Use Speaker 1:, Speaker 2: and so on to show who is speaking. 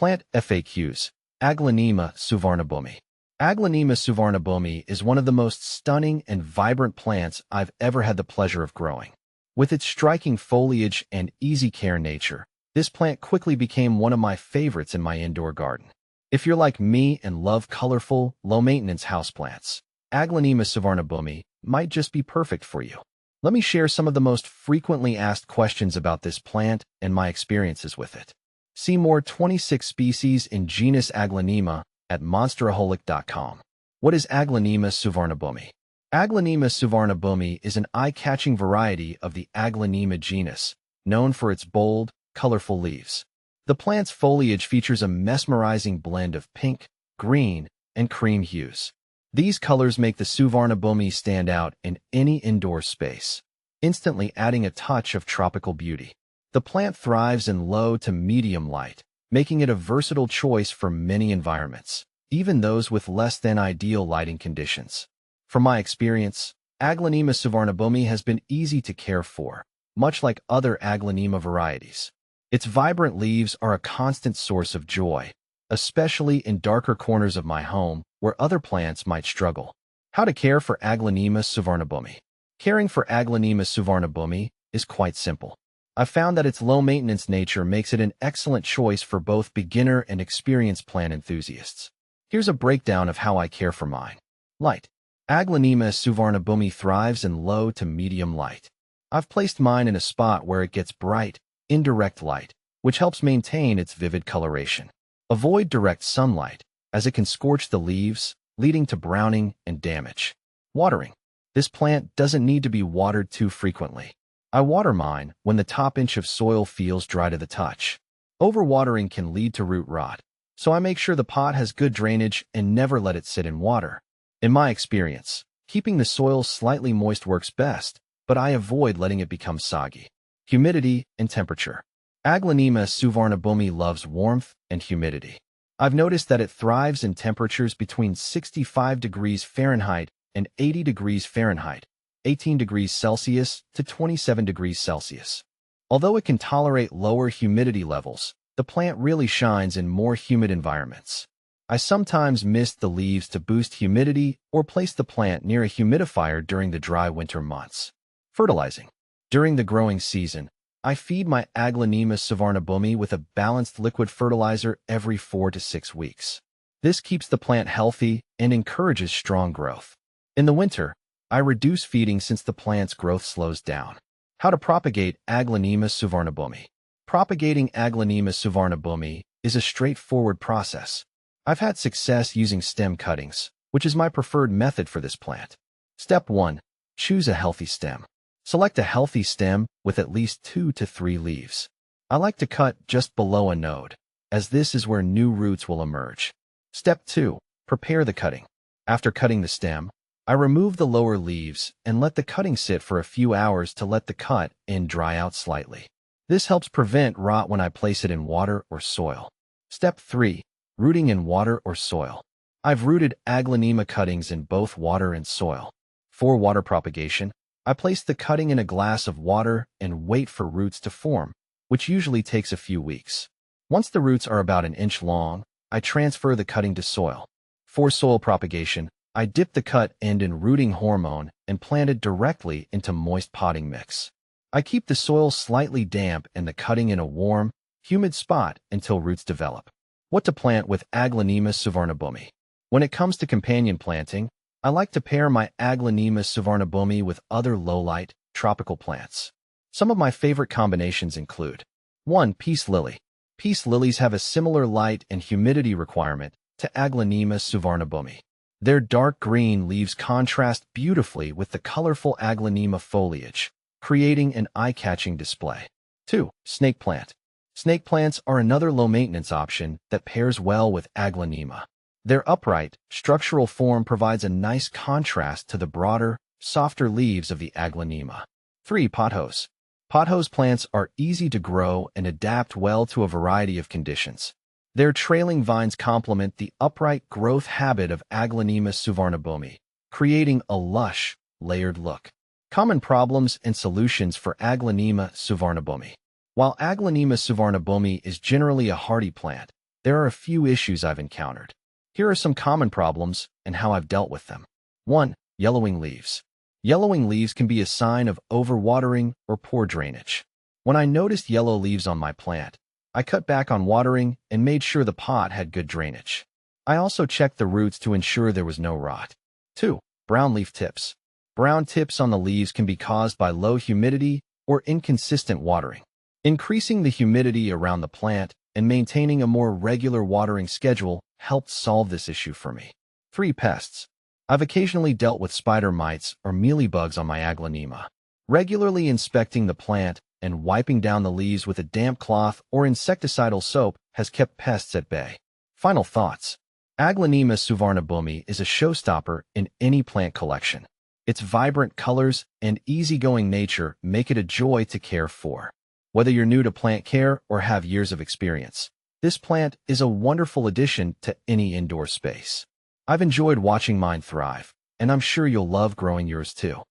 Speaker 1: Plant FAQs. Aglaonema Suvarnabhumi. Aglaonema Suvarnabhumi is one of the most stunning and vibrant plants I've ever had the pleasure of growing. With its striking foliage and easy-care nature, this plant quickly became one of my favorites in my indoor garden. If you're like me and love colorful, low-maintenance houseplants, Aglaonema Suvarnabhumi might just be perfect for you. Let me share some of the most frequently asked questions about this plant and my experiences with it. See more 26 species in genus Aglaonema at monsteraholic.com. What is Aglaonema Suvarnabhumi? Aglaonema Suvarnabhumi is an eye-catching variety of the Aglaonema genus, known for its bold, colorful leaves. The plant's foliage features a mesmerizing blend of pink, green, and cream hues. These colors make the Suvarnabhumi stand out in any indoor space, instantly adding a touch of tropical beauty. The plant thrives in low to medium light, making it a versatile choice for many environments, even those with less than ideal lighting conditions. From my experience, Aglaonema Suvarnabhumi has been easy to care for, much like other Aglaonema varieties. Its vibrant leaves are a constant source of joy, especially in darker corners of my home where other plants might struggle. How to care for Aglaonema Suvarnabhumi. Caring for Aglaonema Suvarnabhumi is quite simple. I've found that its low-maintenance nature makes it an excellent choice for both beginner and experienced plant enthusiasts. Here's a breakdown of how I care for mine. Light. Aglaonema Suvarnabhumi thrives in low to medium light. I've placed mine in a spot where it gets bright, indirect light, which helps maintain its vivid coloration. Avoid direct sunlight, as it can scorch the leaves, leading to browning and damage. Watering. This plant doesn't need to be watered too frequently. I water mine when the top inch of soil feels dry to the touch. Overwatering can lead to root rot, so I make sure the pot has good drainage and never let it sit in water. In my experience, keeping the soil slightly moist works best, but I avoid letting it become soggy. Humidity and temperature. Aglaonema Suvarnabhumi loves warmth and humidity. I've noticed that it thrives in temperatures between 65 degrees Fahrenheit and 80 degrees Fahrenheit, 18 degrees Celsius to 27 degrees Celsius. Although it can tolerate lower humidity levels, the plant really shines in more humid environments. I sometimes mist the leaves to boost humidity or place the plant near a humidifier during the dry winter months. Fertilizing. During the growing season, I feed my Aglaonema Suvarnabhumi with a balanced liquid fertilizer every 4 to 6 weeks. This keeps the plant healthy and encourages strong growth. In the winter, I reduce feeding since the plant's growth slows down. How to propagate Aglaonema Suvarnabhumi. Propagating Aglaonema Suvarnabhumi is a straightforward process. I've had success using stem cuttings, which is my preferred method for this plant. Step 1. Choose a healthy stem. Select a healthy stem with at least 2 to 3 leaves. I like to cut just below a node, as this is where new roots will emerge. Step 2. Prepare the cutting. After cutting the stem, I remove the lower leaves and let the cutting sit for a few hours to let the cut end dry out slightly. This helps prevent rot when I place it in water or soil. Step 3. Rooting in water or soil. I've rooted Aglaonema cuttings in both water and soil. For water propagation, I place the cutting in a glass of water and wait for roots to form, which usually takes a few weeks. Once the roots are about an inch long, I transfer the cutting to soil. For soil propagation, I dip the cut end in rooting hormone and plant it directly into moist potting mix. I keep the soil slightly damp and the cutting in a warm, humid spot until roots develop. What to plant with Aglaonema Suvarnabhumi. When it comes to companion planting, I like to pair my Aglaonema Suvarnabhumi with other low-light, tropical plants. Some of my favorite combinations include 1. Peace lily. Peace lilies have a similar light and humidity requirement to Aglaonema Suvarnabhumi. Their dark green leaves contrast beautifully with the colorful Aglaonema foliage, creating an eye-catching display. 2. Snake plant. Snake plants are another low-maintenance option that pairs well with Aglaonema. Their upright, structural form provides a nice contrast to the broader, softer leaves of the Aglaonema. 3. Pothos. Pothos plants are easy to grow and adapt well to a variety of conditions. Their trailing vines complement the upright growth habit of Aglaonema Suvarnabhumi, creating a lush, layered look. Common problems and solutions for Aglaonema Suvarnabhumi. While Aglaonema Suvarnabhumi is generally a hardy plant, there are a few issues I've encountered. Here are some common problems and how I've dealt with them. 1. Yellowing leaves. Yellowing leaves can be a sign of overwatering or poor drainage. When I noticed yellow leaves on my plant, I cut back on watering and made sure the pot had good drainage. I also checked the roots to ensure there was no rot. 2. Brown leaf tips. Brown tips on the leaves can be caused by low humidity or inconsistent watering. Increasing the humidity around the plant and maintaining a more regular watering schedule helped solve this issue for me. 3. Pests. I've occasionally dealt with spider mites or mealybugs on my Aglaonema. Regularly inspecting the plant and wiping down the leaves with a damp cloth or insecticidal soap has kept pests at bay. Final thoughts. Aglaonema Suvarnabhumi is a showstopper in any plant collection. Its vibrant colors and easygoing nature make it a joy to care for. Whether you're new to plant care or have years of experience, this plant is a wonderful addition to any indoor space. I've enjoyed watching mine thrive, and I'm sure you'll love growing yours too.